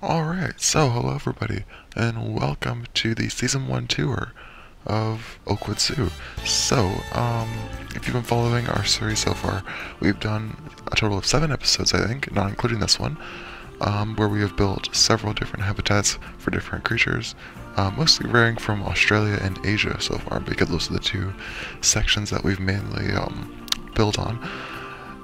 Alright, so hello everybody, and welcome to the Season 1 tour of OakWood Zoo. So, if you've been following our series so far, we've done a total of 7 episodes, I think, not including this one, where we have built several different habitats for different creatures, mostly varying from Australia and Asia so far, because those are the two sections that we've mainly built on.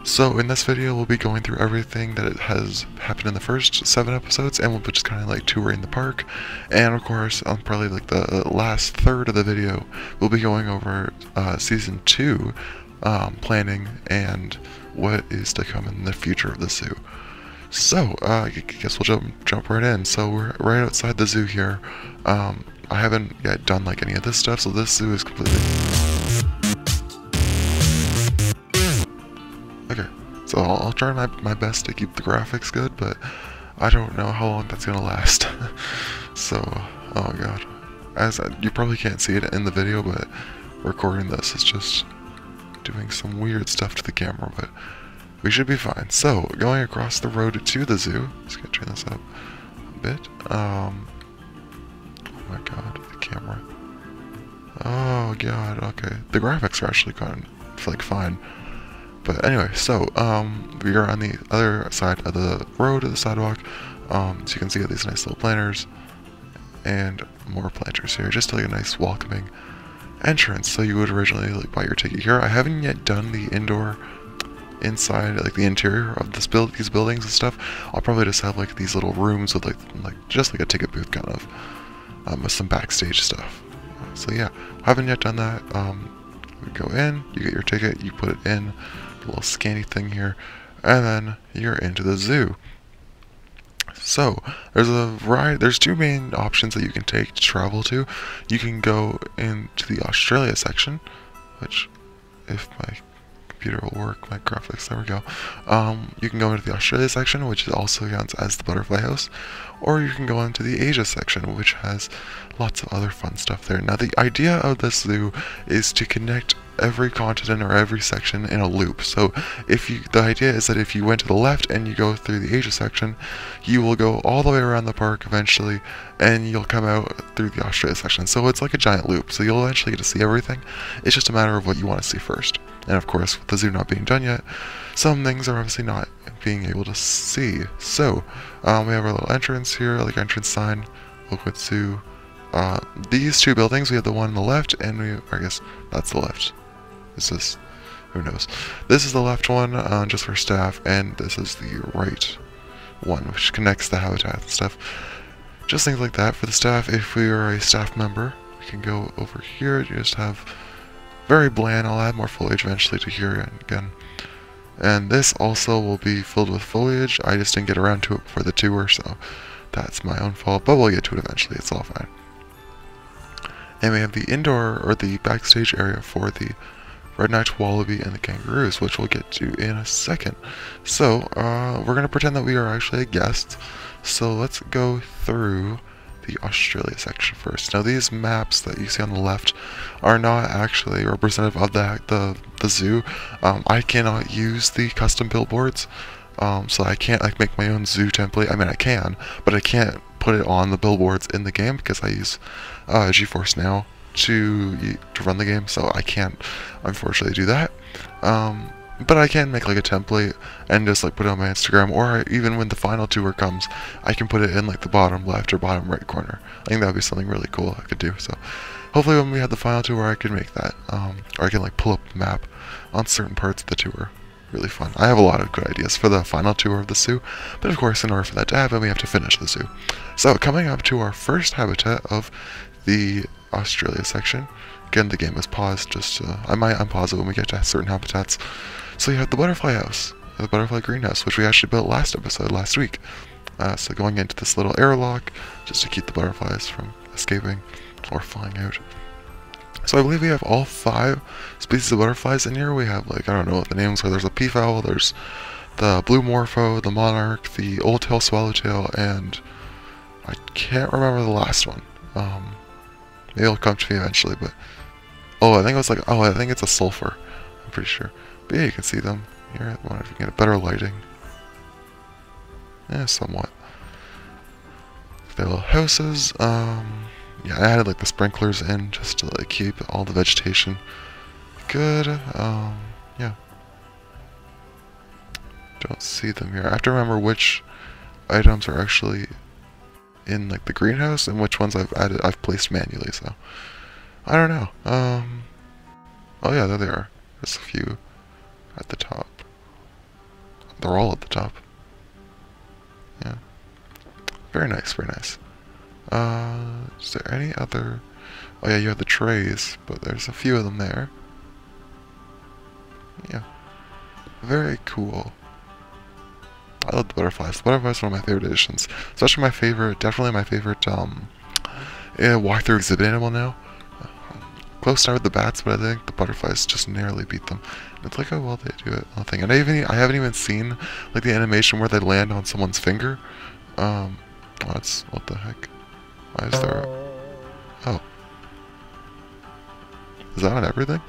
So in this video, we'll be going through everything that has happened in the first 7 episodes, and we'll be just kind of like touring the park. And of course, on probably like the last third of the video, we'll be going over Season 2 planning and what is to come in the future of the zoo. So, I guess we'll jump right in. So we're right outside the zoo here. I haven't yet done like any of this stuff, so this zoo is completely... Okay, so I'll try my best to keep the graphics good, but I don't know how long that's gonna last. So, oh god. You probably can't see it in the video, but recording this is just doing some weird stuff to the camera, but we should be fine. So, going across the road to the zoo, just gonna turn this up a bit. Oh my god, the camera. Oh god, okay. The graphics are actually kind of like fine. But anyway, so, we are on the other side of the road, of the sidewalk, so you can see these nice little planters, and more planters here, just like a nice welcoming entrance, so you would originally like buy your ticket here. I haven't yet done the inside, like the interior of these buildings and stuff. I'll probably just have like these little rooms with like just like a ticket booth kind of, with some backstage stuff. So yeah, I haven't yet done that. You go in, you get your ticket, you put it in the little scanny thing here, and then you're into the zoo. So there's two main options that you can take to travel to. You can go into the Australia section, which, if my computer will work, my graphics, there we go. You can go into the Australia section, which also counts as the butterfly house, or you can go into the Asia section, which has lots of other fun stuff there. Now, the idea of this zoo is to connect every continent or every section in a loop. So the idea is that if you went to the left and you go through the Asia section, you will go all the way around the park eventually, and you'll come out through the Australia section. So it's like a giant loop, so you'll eventually get to see everything. It's just a matter of what you want to see first. And of course, with the zoo not being done yet, some things are obviously not being able to see. So, we have our little entrance here, like entrance sign, OakWood Zoo. These two buildings, we have the one on the left, and I guess that's the left. This is, who knows. This is the left one, just for staff, and this is the right one, which connects the habitat and stuff. Just things like that for the staff. If we are a staff member, we can go over here, just have very bland. I'll add more foliage eventually to here again. And this also will be filled with foliage. I just didn't get around to it before the tour, so that's my own fault, but we'll get to it eventually. It's all fine. And we have the indoor, or the backstage area for the red-necked wallaby and the kangaroos, which we'll get to in a second. So, we're going to pretend that we are actually a guest. So let's go through the Australia section first. Now, these maps that you see on the left are not actually representative of the zoo. I cannot use the custom billboards, so I can't like make my own zoo template. I mean, I can, but I can't put it on the billboards in the game because I use GeForce Now to run the game, so I can't unfortunately do that. But I can make like a template and just like put it on my Instagram, or even when the final tour comes, I can put it in like the bottom left or bottom right corner. I think that would be something really cool I could do. So hopefully when we have the final tour, I can make that, or I can like pull up the map on certain parts of the tour. Really fun. I have a lot of good ideas for the final tour of the zoo, but of course in order for that to happen, we have to finish the zoo. So coming up to our first habitat of the Australia section. Again, the game is paused, just I might unpause it when we get to certain habitats. So you have the butterfly house, the butterfly greenhouse, which we actually built last week. So going into this little airlock, just to keep the butterflies from escaping or flying out. So I believe we have all 5 species of butterflies in here. We have, like, I don't know what the names are. There's a peafowl, there's the blue morpho, the monarch, the old-tail swallowtail, and I can't remember the last one. Maybe it'll come to me eventually, but... Oh, I think it's a sulfur. I'm pretty sure. But yeah, you can see them here. I wonder if you can get a better lighting. Yeah, somewhat. their little houses. Yeah, I added like the sprinklers in just to like keep all the vegetation good. Yeah. Don't see them here. I have to remember which items are actually in like the greenhouse and which ones I've placed manually, so I don't know. Oh yeah, there they are. There's a few at the top. They're all at the top. Yeah. Very nice, very nice. Is there any other... Oh yeah, you have the trays, but there's a few of them there. Yeah. Very cool. I love the butterflies. The butterflies are one of my favorite additions. Especially my favorite, definitely my favorite, walkthrough exhibit animal now. Close to with the bats, but I think the butterflies just narrowly beat them. And it's like how well they do it. Nothing. And I haven't even seen like the animation where they land on someone's finger. What the heck? Why is there? Oh, is that on everything?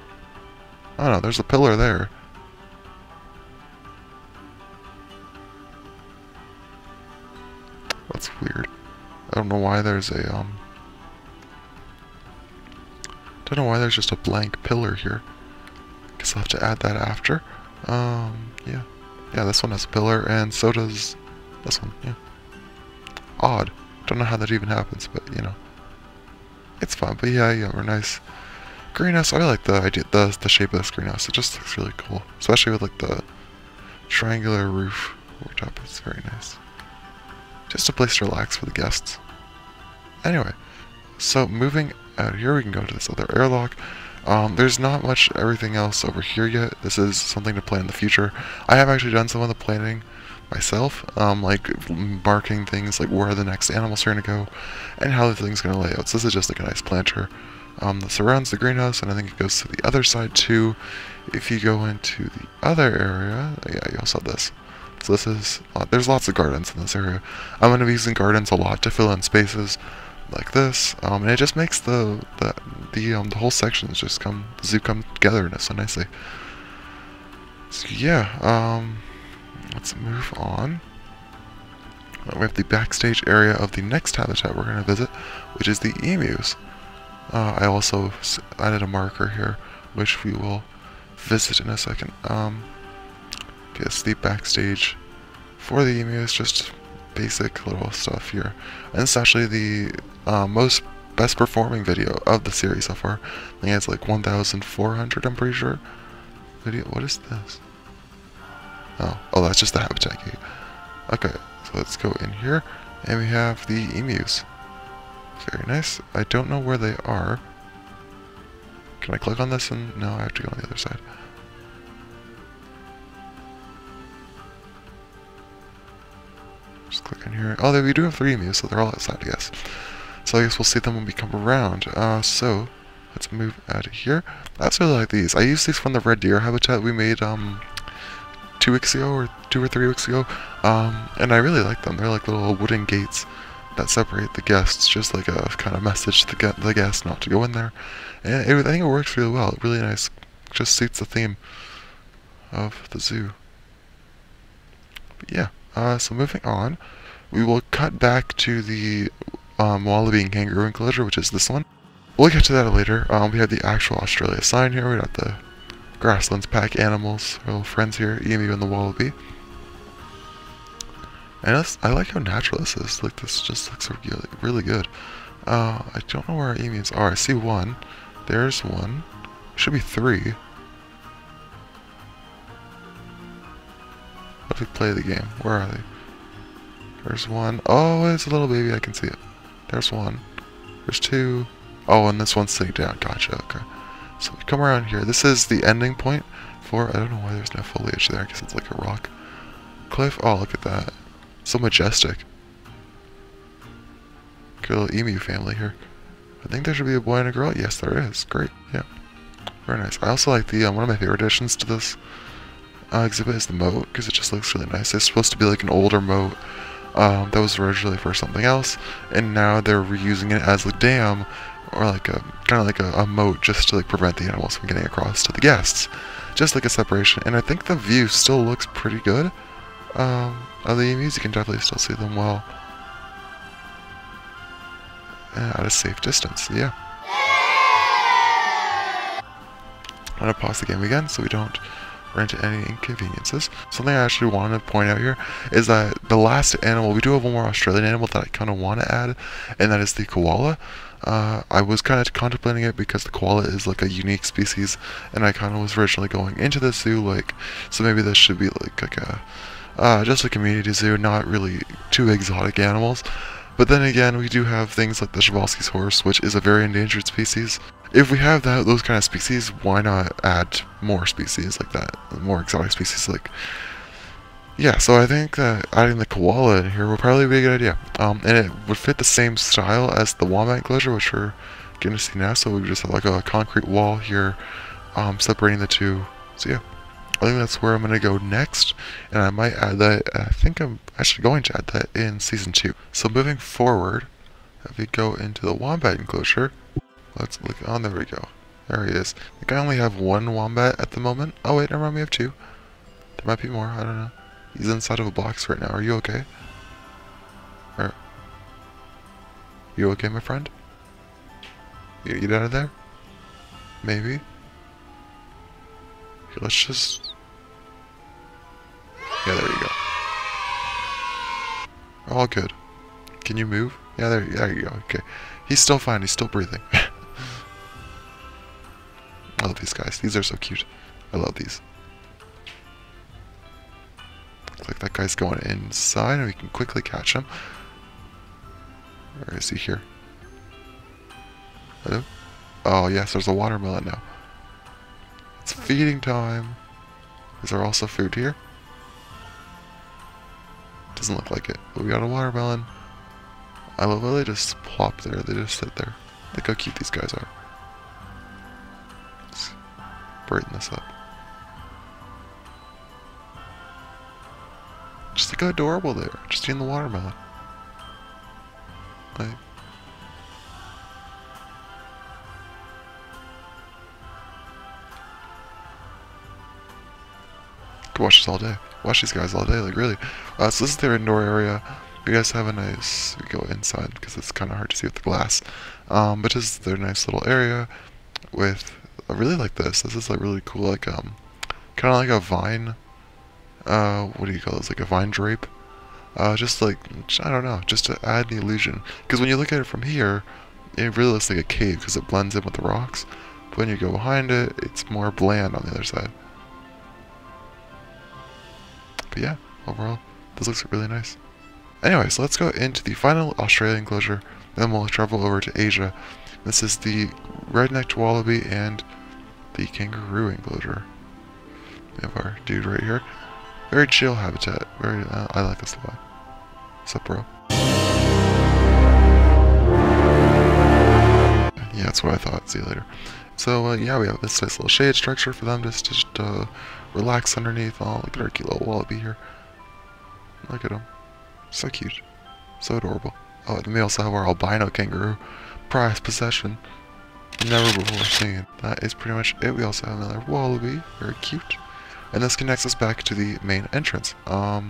Oh no, there's a pillar there. That's weird. I don't know why there's a don't know why there's just a blank pillar here. Guess I'll have to add that after. Yeah. Yeah, this one has a pillar, and so does this one, yeah. Odd. Don't know how that even happens, but, you know. It's fun, but yeah, we're nice. Greenhouse, I like the idea, the shape of this greenhouse. It just looks really cool. Especially with, like, the triangular roof over top. It's very nice. Just a place to relax for the guests. Anyway, so moving out here, we can go to this other airlock. There's not much everything else over here yet. This is something to plan in the future. I have actually done some of the planning myself, like marking things like where the next animals are going to go and how the thing's going to lay out. So this is just like a nice planter that surrounds the greenhouse, and I think it goes to the other side too. If you go into the other area, yeah, you also have this. So this is, there's lots of gardens in this area. I'm going to be using gardens a lot to fill in spaces like this, and it just makes the whole sections just the zoo come together so nicely. So yeah, let's move on. We have the backstage area of the next habitat we're going to visit, which is the emus. I also added a marker here, which we will visit in a second. Guess the backstage for the emus, just basic little stuff here. And it's actually the most best performing video of the series so far. I think it's like 1,400, I'm pretty sure. Video, what is this? Oh, that's just the habitat gate. Okay, so let's go in here, and we have the emus. Very nice. I don't know where they are. Can I click on this and... No, I have to go on the other side. Just click in here. Oh, we do have 3 emus, so they're all outside, I guess. So I guess we'll see them when we come around. So let's move out of here. I also really like these. I used these from the red deer habitat we made 2 weeks ago, or 2 or 3 weeks ago. And I really like them. They're like little wooden gates that separate the guests, just like a kind of message to get the guests not to go in there. And I think it works really well. Really nice. Just suits the theme of the zoo. But yeah. So moving on, we will cut back to the wallaby and kangaroo enclosure, which is this one. We'll get to that later. We have the actual Australia sign here. We got the Grasslands pack animals, our little friends here, emu and the wallaby. And I like how natural this is. Like, this just looks really, really good. I don't know where our emus are. I see one. There's one. Should be 3. What if we play the game? Where are they? There's one. Oh, it's a little baby. I can see it. There's one. There's 2. Oh, and this one's sitting down. Gotcha. Okay. So we come around here. This is the ending point for... I don't know why there's no foliage there. I guess it's like a rock cliff. Oh, look at that. So majestic. Good little emu family here. I think there should be a boy and a girl. Yes, there is. Great. Yeah. Very nice. I also like the one of my favorite additions to this exhibit is the moat, because it just looks really nice. It's supposed to be like an older moat that was originally for something else, and now they're reusing it as a dam, or like a kind of like a moat, just to like prevent the animals from getting across to the guests. Just like a separation. And I think the view still looks pretty good. Of the emus, you can definitely still see them well. at a safe distance. Yeah. I'm going to pause the game again so we don't run into any inconveniences. Something I actually want to point out here is that the last animal, we do have one more Australian animal that I kind of want to add, and that is the koala. I was kind of contemplating it because the koala is like a unique species, and I kind of was originally going into the zoo, like, so maybe this should be like a, just a community zoo, not really too exotic animals. But then again, we do have things like the Przewalski's horse, which is a very endangered species. If we have those kind of species, why not add more species like that? More exotic species like... Yeah, so I think that adding the koala in here would probably be a good idea. And it would fit the same style as the wombat enclosure, which we're going to see now. So we just have like a concrete wall here, separating the two. So yeah, I think that's where I'm going to go next. And I might add that, I think I'm actually going to add that in Season 2. So moving forward, if we go into the wombat enclosure... Let's look. Oh, there we go. There he is. I think I only have one wombat at the moment. Oh wait, never mind, we have two. There might be more. I don't know. He's inside of a box right now. Are you okay? Or you okay, my friend? You get out of there? Maybe. Okay, let's just. Yeah, there you go. All good. Can you move? Yeah, there you go. Okay. He's still fine. He's still breathing. I love these guys. These are so cute. I love these. Looks like that guy's going inside and we can quickly catch him. Where is he here? Hello? Oh yes, there's a watermelon now. It's feeding time. Is there also food here? Doesn't look like it. But we got a watermelon. I love how they just plop there. They just sit there. Look how cute these guys are. Let's brighten this up. Just look how adorable they are. Just eating the watermelon. Like, could watch this all day. Watch these guys all day, like really. So this is their indoor area. You guys have a nice, we go inside because it's kind of hard to see with the glass. But this is their nice little area with, I really like this. This is like really cool, like, kind of like a vine, what do you call this, like a vine drape. Just like, I don't know, just to add the illusion. Because when you look at it from here, it really looks like a cave because it blends in with the rocks. But when you go behind it, it's more bland on the other side. But yeah, overall, this looks really nice. Anyway, so let's go into the final Australian enclosure, then we'll travel over to Asia. This is the red-necked wallaby and the kangaroo enclosure. We have our dude right here. Very chill habitat. Very, I like this a lot. What's up, bro? Yeah, that's what I thought. See you later. So, yeah, we have this nice little shade structure for them just to relax underneath. Oh, look at our cute little wallaby here. Look at him. So cute. So adorable. Oh, and we also have our albino kangaroo. Prized possession. Never before seen. That is pretty much it. We also have another wallaby. Very cute. And this connects us back to the main entrance. Oh,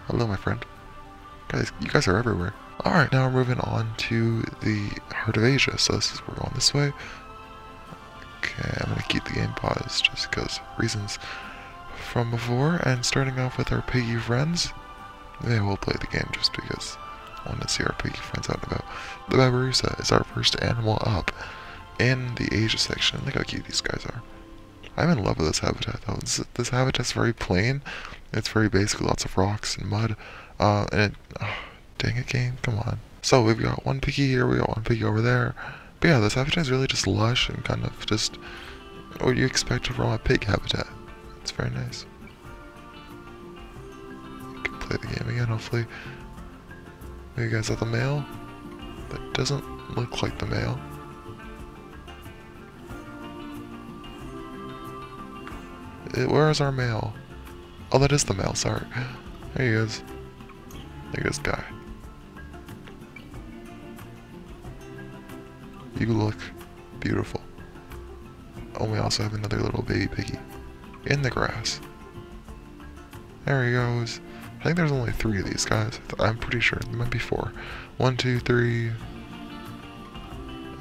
hello, my friend. Guys, you guys are everywhere. Alright, now we're moving on to the heart of Asia. So we're going this way. Okay, I'm gonna keep the game paused just because reasons from before. And starting off with our piggy friends. Yeah, we'll play the game just because I want to see our piggy friends out and about. The Babirusa is our first animal up in the Asia section. Look how cute these guys are. I'm in love with this habitat though. This habitat's very plain. It's very basic, lots of rocks and mud. Dang it, game, come on. So we've got one piggy here, we got one piggy over there. But yeah, this habitat is really just lush and kind of just what you expect from a pig habitat. It's very nice. You can play the game again, hopefully. You guys have the male? That doesn't look like the male. Where is our male? Oh, that is the male, sorry. There he is. Look at this guy. You look beautiful. Oh, we also have another little baby piggy in the grass. There he goes. I think there's only 3 of these guys. I'm pretty sure. There might be 4. 1, 2, 3.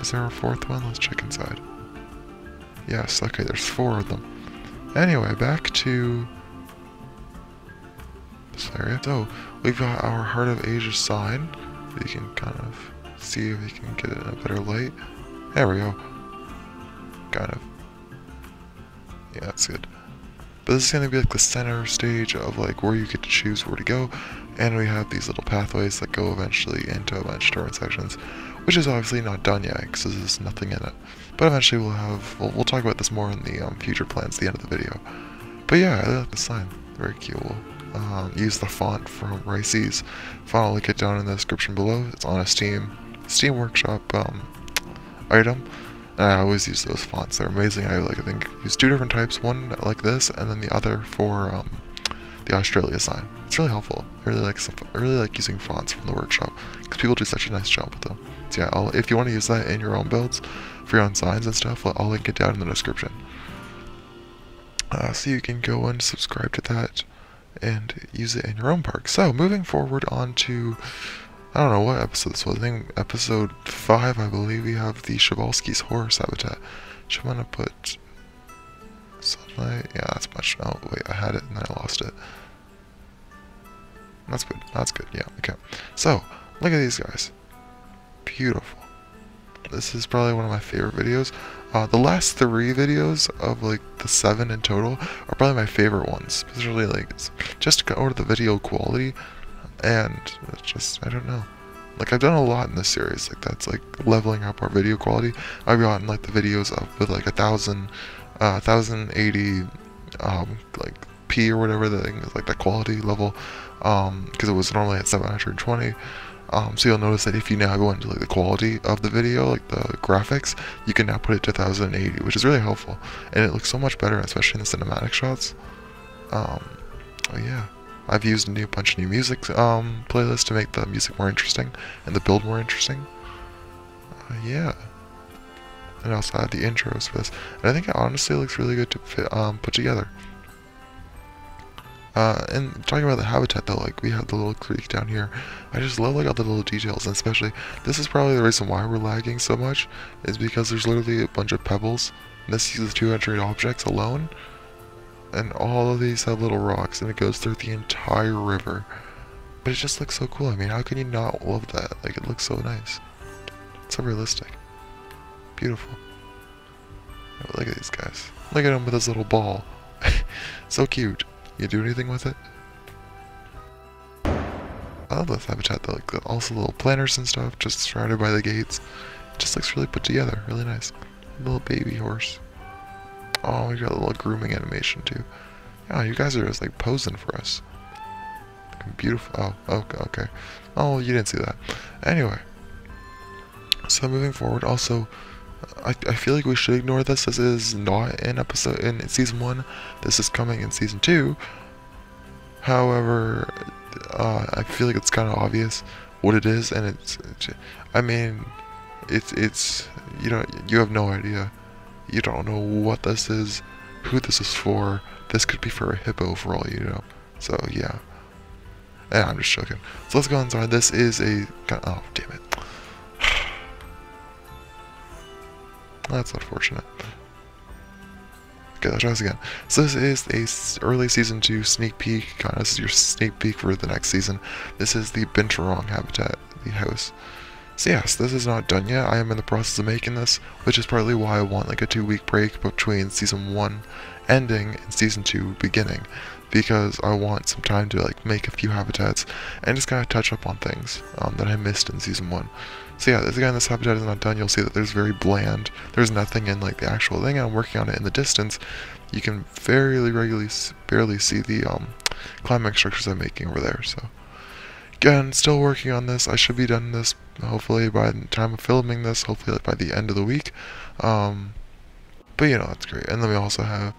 Is there a 4th one? Let's check inside. Yes, okay, there's 4 of them. Anyway, back to this area. So, we've got our Heart of Asia sign. We can kind of see if we can get it in a better light. There we go. Kind of. Yeah, that's good. But this is going to be like the center stage of like where you get to choose where to go. And we have these little pathways that go eventually into a bunch of different sections, which is obviously not done yet because there's nothing in it. But eventually we'll talk about this more in the future plans at the end of the video. But yeah, I like the sign. Very cool. Use the font from Rice's. Font, I'll link it down in the description below. It's on a Steam Workshop item. And I always use those fonts. They're amazing. I think use 2 different types. One like this, and then the other for the Australia sign. It's really helpful. I really like using fonts from the workshop because people do such a nice job with them. So yeah, if you want to use that in your own builds for your own signs and stuff, I'll link it down in the description. So you can go and subscribe to that and use it in your own park. So moving forward on to, I don't know what episode this was. I think episode 5, I believe. We have the Przewalski's horse habitat. Should want to put sunlight. Yeah, that's much. Oh wait, I had it and then I lost it. That's good. That's good. Yeah. Okay. So look at these guys. Beautiful. This is probably one of my favorite videos. The last 3 videos of like the 7 in total are probably my favorite ones. Especially like just to go over the video quality, and it's just, I don't know. Like I've done a lot in this series. Like that's like leveling up our video quality. I've gotten like the videos up with like 1080 like P or whatever the thing is, like the quality level, because it was normally at 720. So you'll notice that if you now go into like the quality of the video, like the graphics, you can now put it to 1080, which is really helpful, and it looks so much better, especially in the cinematic shots. Oh yeah, I've used a bunch of new music playlists to make the music more interesting and the build more interesting. Yeah, and I also add the intros for this, and I think it honestly looks really good to put together. And talking about the habitat though, like we have the little creek down here. I just love like all the little details, and especially this is probably the reason why we're lagging so much, is because there's literally a bunch of pebbles, and this uses 200 objects alone, and all of these have little rocks, and it goes through the entire river. But it just looks so cool. I mean, how can you not love that? Like, it looks so nice. It's so realistic. Beautiful. Oh, look at these guys. Look at him with his little ball. So cute. You do anything with it? I love this habitat though, like also little planters and stuff just surrounded by the gates. It just looks really put together, really nice. Little baby horse. Oh, we got a little grooming animation too. Yeah, you guys are just like posing for us. Beautiful. Oh, okay. Oh, you didn't see that. Anyway, so moving forward, also, I feel like we should ignore this. This is not in season 1. This is coming in season 2. However, I feel like it's kind of obvious what it is, and I mean, it's you have no idea. You don't know what this is, who this is for. This could be for a hippo for all you know. So yeah. I'm just joking. So let's go inside. This is a, oh damn it. That's unfortunate. Okay, let's try this again. So this is a early season 2 sneak peek. This is your sneak peek for the next season. This is the Binturong habitat, the house. So yes, this is not done yet. I am in the process of making this, which is partly why I want like a 2-week break between season 1 ending and season 2 beginning, because I want some time to like make a few habitats and just kind of touch up on things that I missed in season 1. So yeah, again, this habitat is not done. You'll see that there's very bland. There's nothing in like the actual thing. I'm working on it in the distance. You can barely see the climbing structures I'm making over there. So again, still working on this. I should be done this hopefully by the time of filming this. Hopefully like, by the end of the week. But you know, that's great. And then we also have.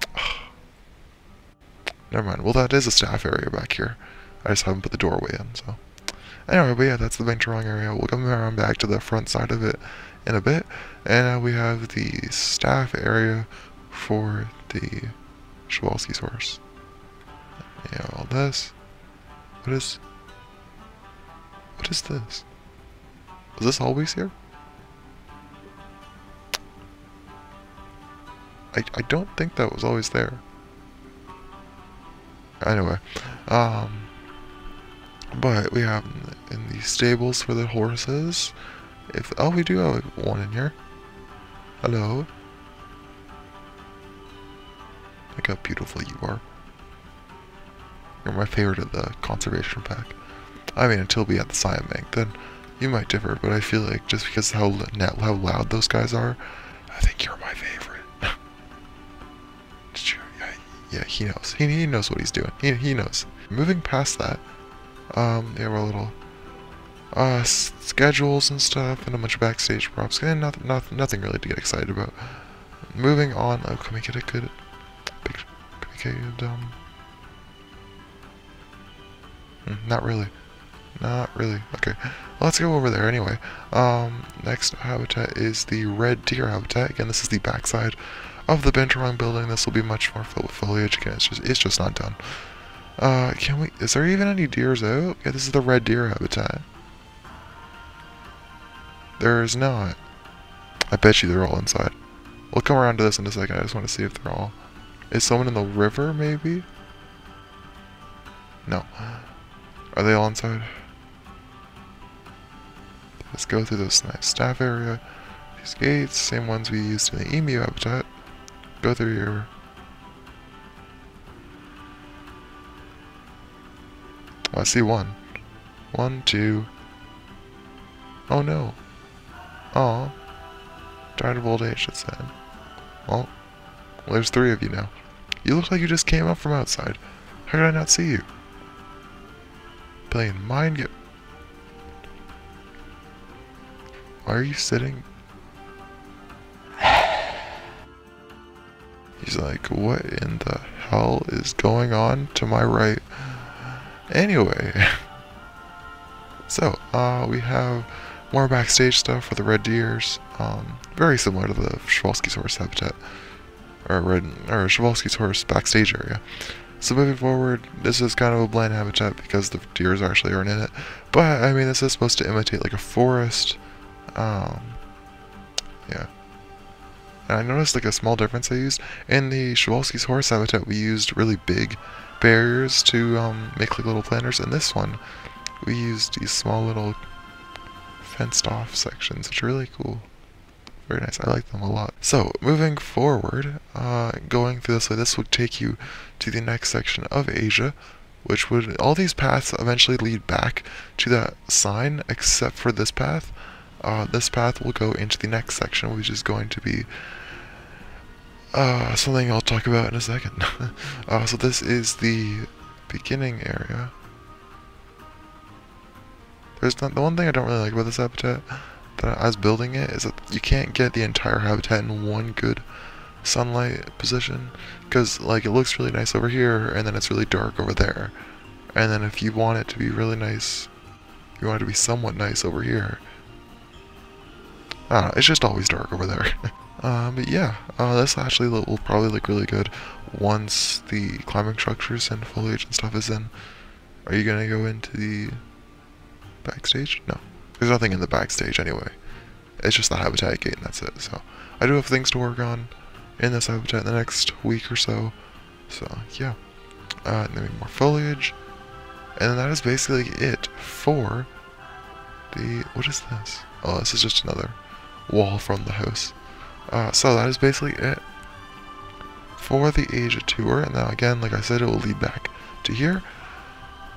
Never mind. Well, that is a staff area back here. I just haven't put the doorway in. So. Anyway, but yeah, that's the Binturong area. We'll come around back to the front side of it in a bit. And now we have the staff area for the Przewalski's horse. Yeah, all this. What is this? Was this always here? I don't think that was always there. Anyway, but we have in the stables for the horses. Oh, we do have one in here. Hello. Look how beautiful you are. You're my favorite of the conservation pack. I mean, until we at the Cyan Bank, then you might differ, but I feel like just because how loud those guys are, I think you're my favorite. Yeah, he knows. He knows what he's doing. He knows. Moving past that, we have our little schedules and stuff, and a bunch of backstage props, and nothing really to get excited about. Moving on. Oh, can we get a good picture? Can we get not really. Not really. Okay, well, let's go over there anyway. Next habitat is the red deer habitat. Again, this is the backside of the Binturong building. This will be much more filled with foliage. Again, it's just not done. Is there even any deers out? Yeah, this is the red deer habitat. There is not. I bet you they're all inside. We'll come around to this in a second. I just want to see if they're all... Is someone in the river, maybe? No. Are they all inside? Let's go through this nice staff area. These gates, same ones we used in the emu habitat. Go through here. Oh, I see one. 1, 2. Oh no. Aw. Died of old age, it said. Well, there's 3 of you now. You look like you just came up from outside. How did I not see you? Playing mind game. Why are you sitting? He's like, what in the hell is going on to my right? Anyway. So, we have more backstage stuff for the red deers. Very similar to the Przewalski's horse habitat. Or Przewalski's horse backstage area. So moving forward, this is kind of a bland habitat because the deers actually aren't in it. But, I mean, this is supposed to imitate like a forest. Yeah. And I noticed like a small difference I used. In the Przewalski's horse habitat, we used really big barriers to make like little planters. In this one, we used these small little fenced off sections, which are really cool. Very nice. I like them a lot. So, moving forward, going through this way, this would take you to the next section of Asia, which would, all these paths eventually lead back to that sign, except for this path. This path will go into the next section, which is going to be something I'll talk about in a second. So this is the beginning area. There's not, the one thing I don't really like about this habitat, that I was building it, is that you can't get the entire habitat in one good sunlight position, because like it looks really nice over here, and then it's really dark over there, and then if you want it to be really nice, you want it to be somewhat nice over here, I don't know, it's just always dark over there. But yeah, this actually will probably look really good once the climbing structures and foliage and stuff is in. Are you gonna go into the backstage? No. There's nothing in the backstage anyway. It's just the habitat gate and that's it. So I do have things to work on in this habitat in the next week or so. So yeah. And then more foliage. And then that is basically it for the... What is this? Oh, this is just another wall from the house. So that is basically it for the Asia tour. And now again, like I said, it will lead back to here.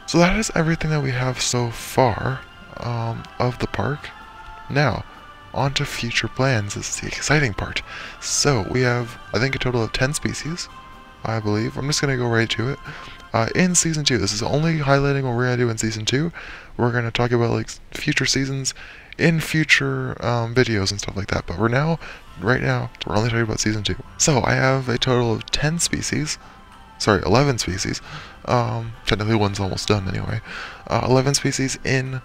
So that is everything that we have so far of the park. Now, on to future plans. This is the exciting part. So we have, I think, a total of 10 species, I believe. I'm just going to go right to it. In Season 2, this is only highlighting what we're going to do in Season 2. We're going to talk about like future seasons in future videos and stuff like that. But right now, we're only talking about Season 2. So I have a total of 10 species. Sorry, 11 species. Technically one's almost done anyway. 11 species in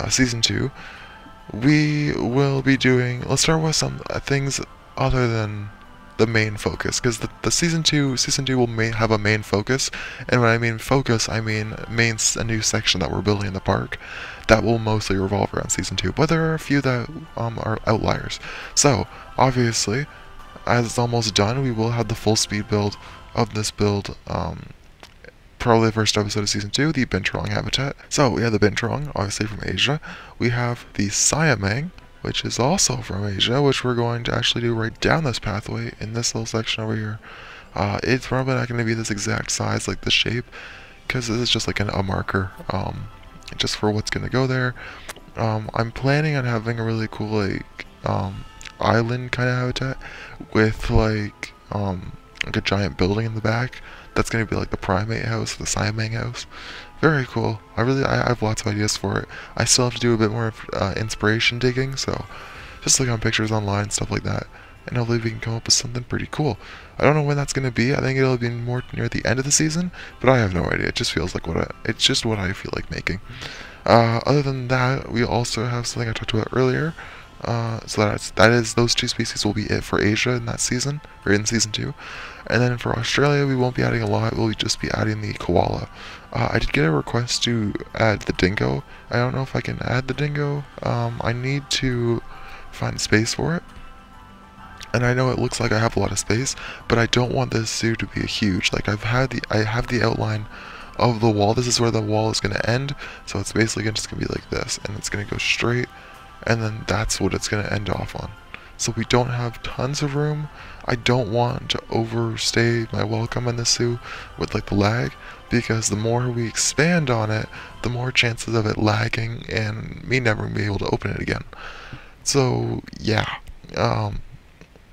Season 2. We will be doing... Let's start with some things other than the main focus, because the season two will have a main focus, and when I mean focus, I mean a new section that we're building in the park that will mostly revolve around season 2, but there are a few that are outliers. So obviously, as it's almost done, we will have the full speed build of this build, probably the first episode of season 2, the Binturong habitat. So we have the Binturong, obviously from Asia. We have the Siamang, which is also from Asia, which we're going to actually do right down this pathway in this little section over here. It's probably not going to be this exact size, like the shape, because this is just like a marker, just for what's going to go there. I'm planning on having a really cool, like, island kind of habitat with, like a giant building in the back. That's going to be like the primate house, the Siamang house. Very cool. I have lots of ideas for it. I still have to do a bit more inspiration digging, so just look on pictures online and stuff like that, and hopefully we can come up with something pretty cool. I don't know when that's going to be. I think it'll be more near the end of the season, but I have no idea. It just feels like it's just what I feel like making. Other than that, we also have something I talked about earlier. So those two species will be it for Asia in that season, or in season 2. And then for Australia, we won't be adding a lot. We'll just be adding the koala. I did get a request to add the dingo. I don't know if I can add the dingo. I need to find space for it. And I know it looks like I have a lot of space, but I don't want this zoo to be huge. Like I have the outline of the wall. This is where the wall is going to end. So it's basically just going to be like this, and it's going to go straight, and then that's what it's going to end off on. So we don't have tons of room. I don't want to overstay my welcome in this zoo with like the lag, because the more we expand on it, the more chances of it lagging and me never being able to open it again. So yeah,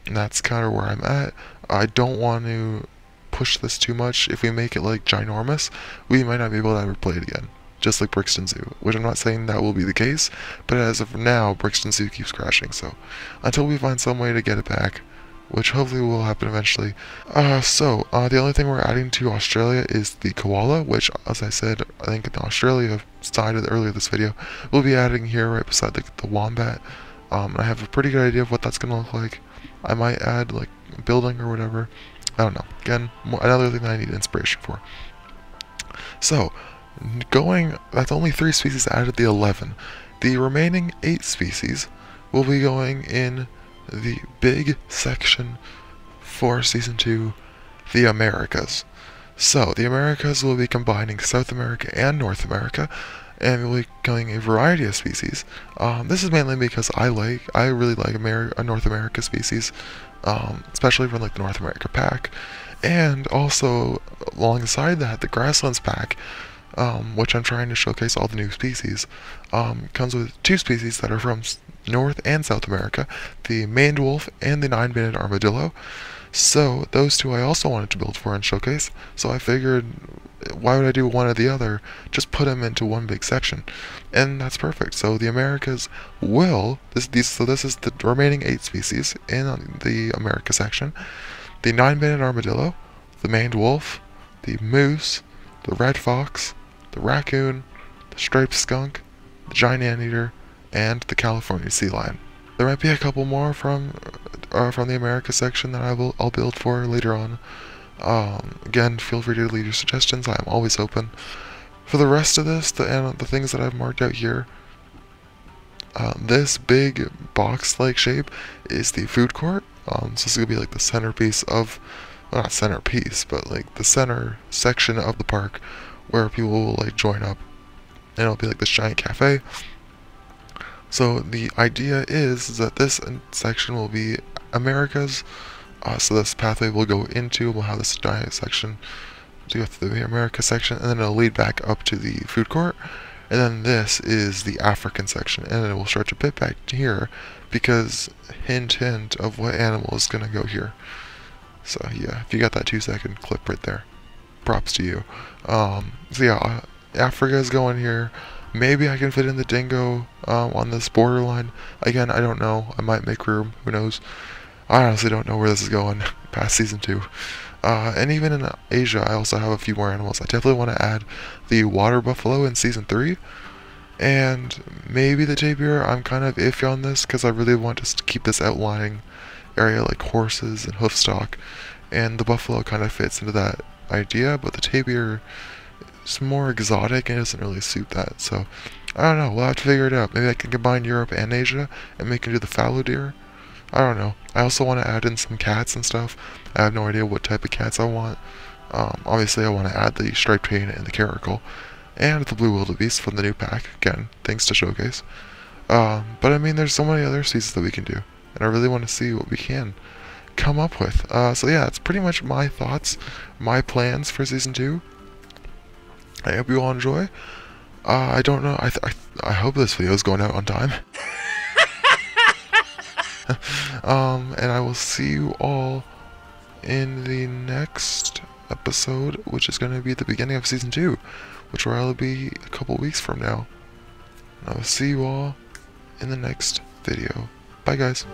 that's kind of where I'm at. I don't want to push this too much. If we make it like ginormous, we might not be able to ever play it again. Just like Brixton Zoo, which I'm not saying that will be the case, but as of now, Brixton Zoo keeps crashing, so until we find some way to get it back, which hopefully will happen eventually. The only thing we're adding to Australia is the koala, which, as I said, I think in the Australia side of earlier this video, we'll be adding here right beside the wombat. I have a pretty good idea of what that's going to look like. I might add, like, a building or whatever. I don't know. Again, another thing that I need inspiration for. So, that's only 3 species out of the 11. The remaining 8 species will be going in the big section for Season 2, the Americas. So, the Americas will be combining South America and North America, and we'll be going a variety of species. This is mainly because I really like North America species, especially from like the North America pack, and also alongside that, the Grasslands pack, which I'm trying to showcase all the new species, comes with 2 species that are from North and South America, the maned wolf and the 9-banded armadillo. So those 2 I also wanted to build for and showcase, so I figured, why would I do one or the other? Just put them into one big section, and that's perfect. So the Americas so this is the remaining 8 species in the America section: the 9-banded armadillo, the maned wolf, the moose, the red fox, the raccoon, the striped skunk, the giant anteater, and the California sea lion. There might be a couple more from the America section that I'll build for later on. Again, feel free to leave your suggestions. I am always open. For the rest of this, the things that I've marked out here, this big box-like shape is the food court. So this is gonna be like the centerpiece of, well, not centerpiece, but like the center section of the park where people will like join up, and it'll be like this giant cafe. So the idea is that this section will be America's. So this pathway will go into, we'll have this giant section to go through the America section, and then it'll lead back up to the food court, and then this is the African section, and it will start to pit back to here, because hint of what animal is going to go here. So yeah, if you got that 2-second clip right there, props to you. So yeah, Africa is going here. Maybe I can fit in the dingo on this borderline. Again, I don't know. I might make room. Who knows? I honestly don't know where this is going past Season 2. And even in Asia, I also have a few more animals. I definitely want to add the water buffalo in Season 3. And maybe the tapir. I'm kind of iffy on this because I really want to keep this outlining area like horses and hoofstock, and the buffalo kind of fits into that idea, but the tapir is more exotic and doesn't really suit that. So I don't know, we'll have to figure it out. Maybe I can combine Europe and Asia and make it do the fallow deer. I don't know. I also want to add in some cats and stuff. I have no idea what type of cats I want. Obviously I want to add the striped cane and the caracal, and the blue wildebeest from the new pack, again, thanks to Showcase. But I mean, there's so many other seasons that we can do, and I really want to see what we can come up with. So yeah, that's pretty much my thoughts, my plans for Season 2. I hope you all enjoy. I don't know, I hope this video is going out on time. And I will see you all in the next episode, which is going to be the beginning of Season 2, which will probably be a couple weeks from now. And I will see you all in the next video. Bye, guys.